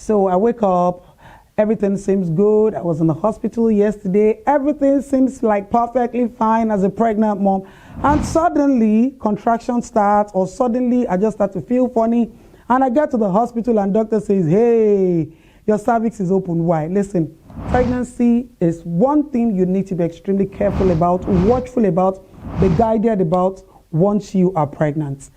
So I wake up, everything seems good. I was in the hospital yesterday. Everything seems like perfectly fine as a pregnant mom. And suddenly, contraction starts, or suddenly I just start to feel funny. And I get to the hospital and doctor says, hey, your cervix is open wide. Listen, pregnancy is one thing you need to be extremely careful about, watchful about, be guided about once you are pregnant.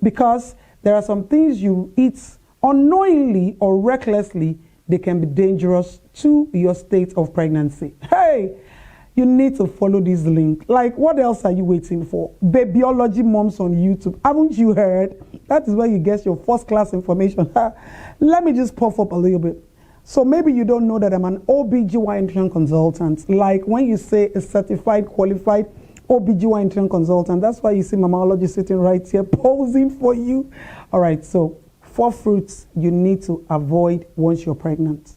Because there are some things you eat unknowingly or recklessly, they can be dangerous to your state of pregnancy. Hey, you need to follow this link. Like, what else are you waiting for? Babyologymums on YouTube. Haven't you heard? That is where you get your first class information. Let me just puff up a little bit. So maybe you don't know that I'm an OBGYN consultant. Like when you say a certified, qualified OBGYN consultant, that's why you see Mamology sitting right here posing for you. All right, so 4 fruits you need to avoid once you're pregnant.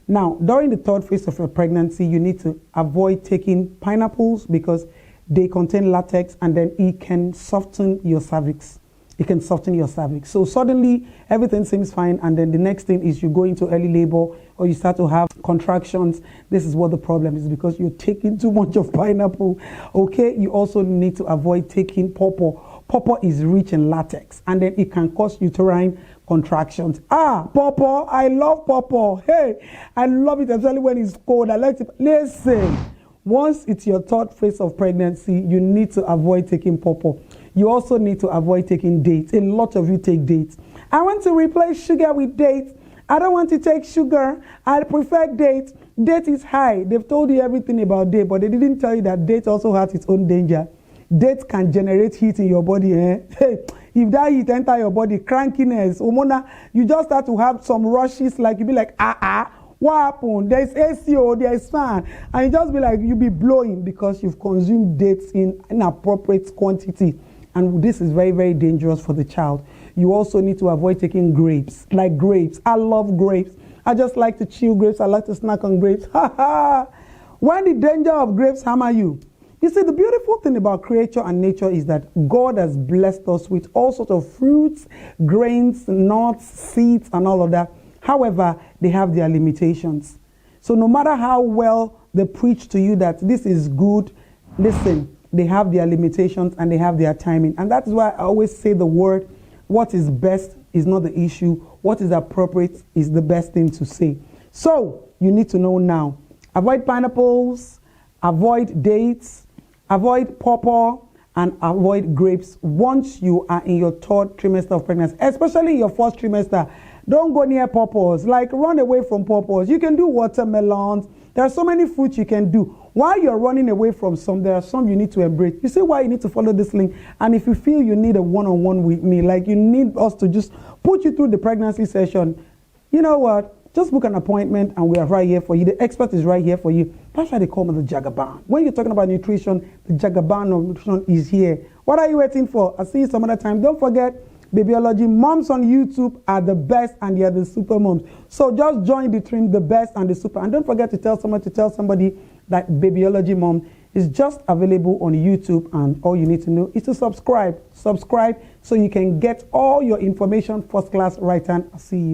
Now, during the 3rd phase of your pregnancy, you need to avoid taking pineapples because they contain latex and then it can soften your cervix. It can soften your cervix. So suddenly everything seems fine, and then the next thing is you go into early labor or you start to have contractions. This is what the problem is, because you're taking too much of pineapple. Okay, you also need to avoid taking pawpaw. Pawpaw is rich in latex and then it can cause uterine contractions. Pawpaw, I love pawpaw. Hey, I love it, especially when it's cold. I like to listen. Once it's your 3rd phase of pregnancy, you need to avoid taking pawpaw. You also need to avoid taking dates. A lot of you take dates. I want to replace sugar with dates. I don't want to take sugar. I prefer dates. Date is high. They've told you everything about date, but they didn't tell you that date also has its own danger. Date can generate heat in your body. Hey, if that heat enter your body, crankiness, hormonal, you just start to have some rushes, like you be like, what happened? There is ACO, there is fan. And you just be like, you be blowing because you've consumed dates in inappropriate quantity. And this is very, very dangerous for the child. You also need to avoid taking grapes, like grapes. I love grapes. I just like to chew grapes. I like to snack on grapes. When the danger of grapes hammer you. You see, the beautiful thing about creature and nature is that God has blessed us with all sorts of fruits, grains, nuts, seeds, and all of that. However, they have their limitations. So no matter how well they preach to you that this is good, listen, they have their limitations and they have their timing. And that's why I always say the word, what is best is not the issue. What is appropriate is the best thing to say. So you need to know now. Avoid pineapples, avoid dates, avoid pawpaw, and avoid grapes once you are in your 3rd trimester of pregnancy, especially in your 1st trimester. Don't go near pawpaws. Like, run away from pawpaws. You can do watermelons. There are so many fruits you can do. While you're running away from some, there are some you need to embrace. You see why you need to follow this link. And if you feel you need a one-on-one with me, like you need us to just put you through the pregnancy session, you know what? Just book an appointment and we are right here for you. The expert is right here for you. That's why they call me the Jagaban. When you're talking about nutrition, the Jagaban of nutrition is here. What are you waiting for? I'll see you some other time. Don't forget, Babyologymums on YouTube are the best and they are the super moms. So just join between the best and the super. And don't forget to tell somebody that Babyologymums is just available on YouTube, and all you need to know is to subscribe. Subscribe so you can get all your information first class right hand. I'll see you.